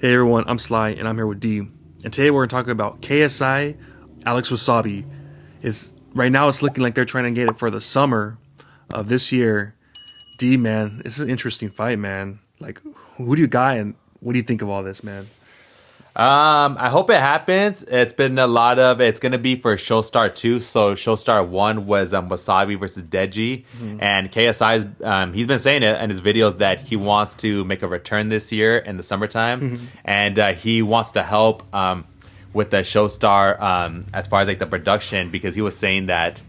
Hey everyone, I'm Sly and I'm here with D. And today we're going to talk about KSI, Alex Wasabi. Is right now it's looking like they're trying to get it for the summer of this year. D man, this is an interesting fight, man. Like, who do you got and what do you think of all this, man? I hope it happens. It's been a lot of. It's gonna be for Showstar 2. So Showstar 1 was Wasabi versus Deji, and KSI's. He's been saying it in his videos that he wants to make a return this year in the summertime, and he wants to help with the Showstar as far as like the production because he was saying that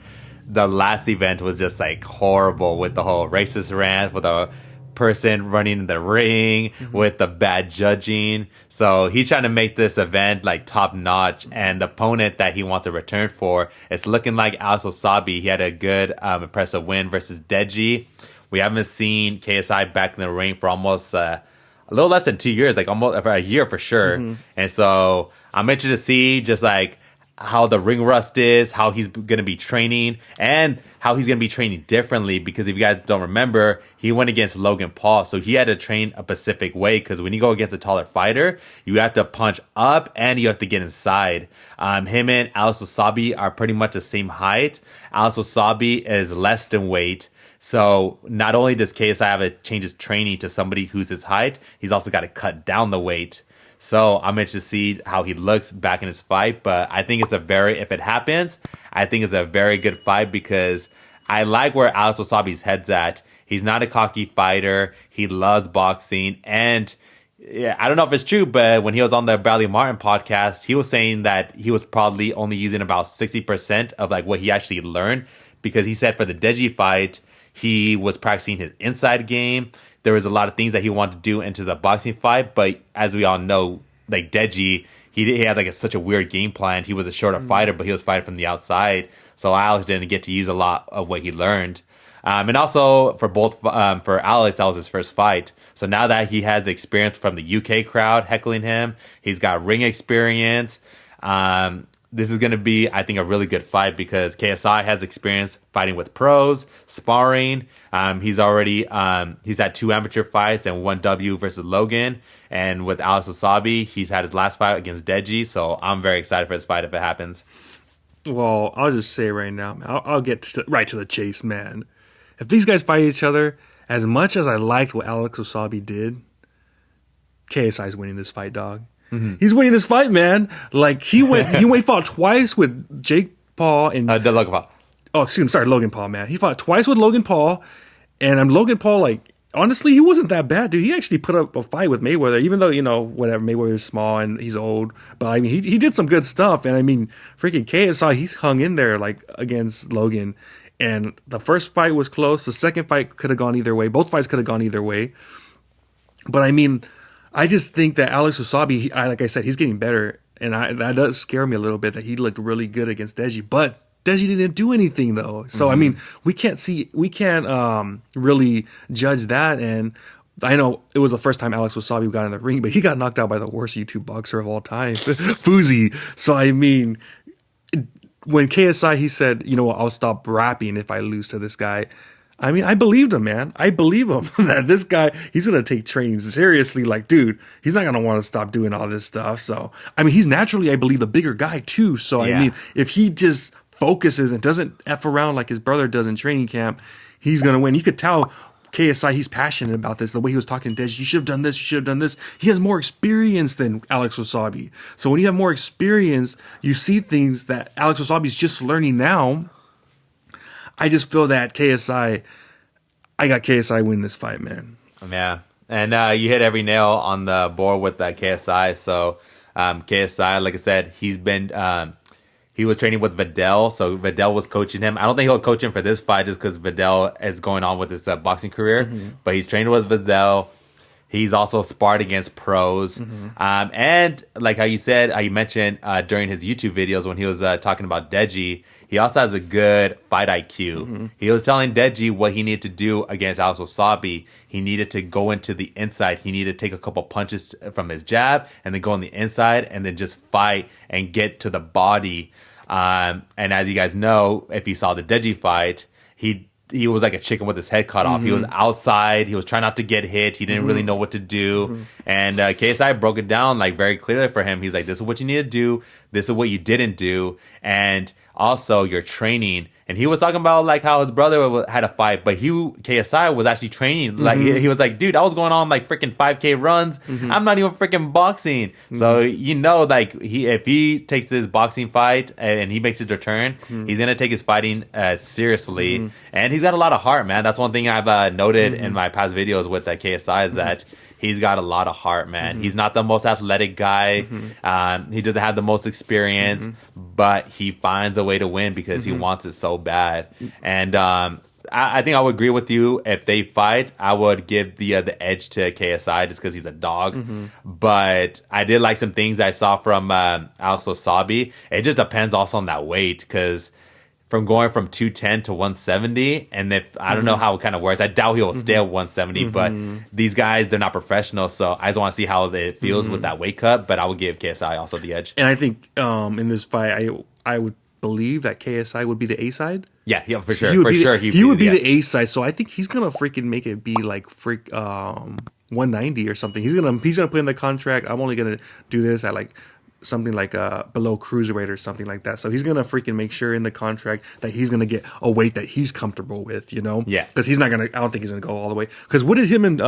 the last event was just like horrible with the whole racist rant with a person running in the ring with the bad judging. So he's trying to make this event like top notch. And the opponent that he wants to return for, it's looking like Alex Wasabi. He had a good, impressive win versus Deji. We haven't seen KSI back in the ring for almost a little less than 2 years, like almost for a year for sure. And so I'm interested to see just like how the ring rust is, how he's going to be training, and how he's going to be training differently. Because if you guys don't remember, he went against Logan Paul, so he had to train a specific way. Because when you go against a taller fighter, you have to punch up and you have to get inside. Him and Alex Wasabi are pretty much the same height. Alex Wasabi is less than weight. So not only does KSI have to change his training to somebody who's his height, he's also got to cut down the weight. So I'm interested to see how he looks back in his fight. But I think if it happens, I think it's a very good fight because I like where Alex Wasabi's head's at. He's not a cocky fighter. He loves boxing. And yeah, I don't know if it's true, but when he was on the Bradley Martin podcast, he was saying that he was probably only using about 60% of like what he actually learned because he said for the Deji fight, he was practicing his inside game. There was a lot of things that he wanted to do into the boxing fight, but as we all know, like Deji, he had like such a weird game plan. He was a shorter fighter, but he was fighting from the outside, so Alex didn't get to use a lot of what he learned. And also for Alex, that was his first fight. So now that he has the experience from the UK crowd heckling him, he's got ring experience. This is going to be, I think, a really good fight because KSI has experience fighting with pros, sparring. He's had 2 amateur fights and 1 W versus Logan. And with Alex Wasabi, he's had his last fight against Deji. So I'm very excited for his fight if it happens. Well, I'll just say right now, man, I'll get right to the chase, man. If these guys fight each other, as much as I liked what Alex Wasabi did, KSI's winning this fight, dog. He's winning this fight, man. Like he fought twice with Jake Paul and Logan Paul. Oh, excuse me, sorry, Logan Paul, man. He fought twice with Logan Paul, and Logan Paul, like honestly, he wasn't that bad, dude. He actually put up a fight with Mayweather, even though whatever Mayweather's small and he's old, but I mean he did some good stuff, and I mean freaking KSI, he's hung in there like against Logan, and the first fight was close. The second fight could have gone either way. Both fights could have gone either way, but I mean. I just think that Alex Wasabi, like I said, he's getting better, and that does scare me a little bit that he looked really good against Deji, but Deji didn't do anything though. So I mean, we can't really judge that. And I know it was the first time Alex Wasabi got in the ring, but he got knocked out by the worst YouTube boxer of all time, Fuzi. So I mean, when KSI he said, you know what, I'll stop rapping if I lose to this guy. I mean, I believed him, man. I believe him that this guy, he's going to take training seriously. Like, dude, he's not going to want to stop doing all this stuff. So, I mean, he's naturally, I believe, the bigger guy, too. So, Yeah. I mean, if he just focuses and doesn't F around like his brother does in training camp, he's going to win. You could tell KSI, he's passionate about this. The way he was talking to Deji, you should have done this, you should have done this. He has more experience than Alex Wasabi. So, when you have more experience, you see things that Alex Wasabi's just learning now. I just feel that I got KSI win this fight, man. Yeah. And you hit every nail on the board with KSI. So KSI, like I said, he was training with Vidal. So Vidal was coaching him. I don't think he'll coach him for this fight just because Vidal is going on with his boxing career. But he's trained with Vidal. He's also sparred against pros. And like how you mentioned during his YouTube videos when he was talking about Deji, he also has a good fight IQ. He was telling Deji what he needed to do against Alex Wasabi. He needed to go into the inside. He needed to take a couple punches from his jab and then go on the inside and then just fight and get to the body. And as you guys know, if you saw the Deji fight, he he was like a chicken with his head cut off. He was outside. He was trying not to get hit. He didn't really know what to do. And KSI broke it down like very clearly for him. He's like, this is what you need to do. This is what you didn't do. And also your training. And he was talking about like how his brother had a fight, but KSI was actually training. Like he was like, dude, I was going on like freaking 5K runs. I'm not even freaking boxing. So like if he takes his boxing fight and he makes his return, he's gonna take his fighting seriously. And he's got a lot of heart, man. That's one thing I've noted in my past videos with KSI is that he's got a lot of heart, man. He's not the most athletic guy. He doesn't have the most experience, but he finds a way to win because he wants it so bad. And I think I would agree with you. If they fight, I would give the edge to KSI just because he's a dog. But I did like some things I saw from Alex Wasabi. It just depends also on that weight because from going from 210 to 170, and if I don't know how it kind of works. I doubt he'll stay at 170, but these guys, they're not professionals, so I just want to see how it feels with that weight cut, but I would give KSI also the edge. And I think in this fight, I would believe that KSI would be the A side. Yeah, for sure. He would be the A side, so I think he's going to freaking make it be like 190 or something. He's gonna put in the contract, I'm only going to do this at like something like below cruiserweight or something like that. So he's gonna freaking make sure in the contract that he's gonna get a weight that he's comfortable with, Yeah. Because he's not gonna. I don't think he's gonna go all the way. Because what did him and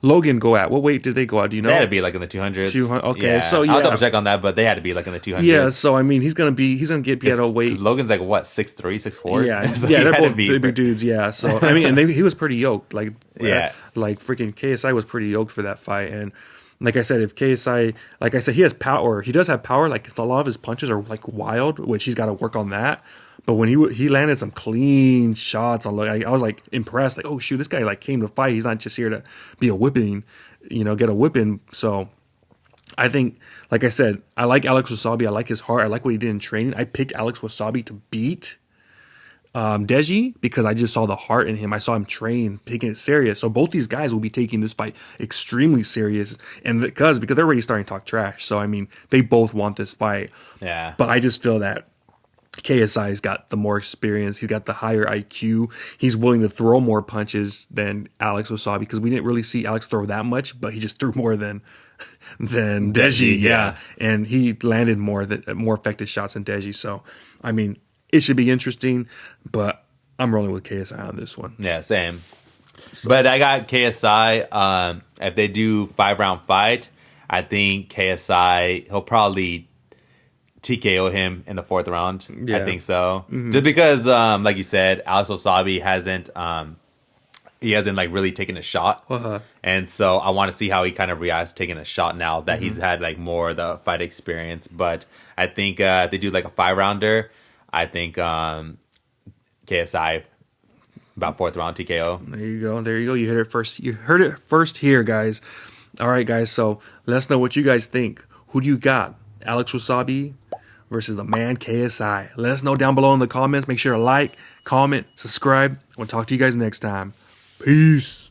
Logan go at? What weight did they go at? Do you know? They had to be like in the 200s. 200. Okay, so I'll double check on that, but they had to be like in the 200s. Yeah. So I mean, he's gonna be at a weight. Logan's like what 6'3", 6'4"? Yeah, So they're both big dudes. Yeah. So I mean, and he was pretty yoked. Like like freaking KSI was pretty yoked for that fight. And like I said, if KSI, like I said, he has power. He does have power. Like a lot of his punches are like wild, which he's got to work on that. But when he landed some clean shots on Logan, I was like impressed. Like, oh shoot, this guy like came to fight. He's not just here to be a whipping, get a whipping. So I think, like I said, I like Alex Wasabi. I like his heart. I like what he did in training. I picked Alex Wasabi to beat Deji because I just saw the heart in him. I saw him train, taking it serious. So both these guys will be taking this fight extremely serious, and because they're already starting to talk trash. So I mean, they both want this fight. Yeah. But I just feel that KSI's got the more experience. He's got the higher IQ. He's willing to throw more punches than Alex Wasabi because we didn't really see Alex throw that much, but he just threw more than Deji. Yeah, and he landed more effective shots than Deji. So I mean, it should be interesting, but I'm rolling with KSI on this one. Yeah, same. But I got KSI. If they do 5-round fight, I think KSI, he'll probably TKO him in the 4th round. Yeah. I think so. Just because, like you said, Alex Wasabi hasn't like really taken a shot. And so I want to see how he kind of reacts taking a shot now that he's had like more of the fight experience. But I think if they do like a 5-rounder, I think KSI about 4th round TKO. There you go. You heard it first. You heard it first here, guys. All right, guys. So let us know what you guys think. Who do you got? Alex Wasabi versus the man KSI. Let us know down below in the comments. Make sure to like, comment, subscribe. We'll talk to you guys next time. Peace.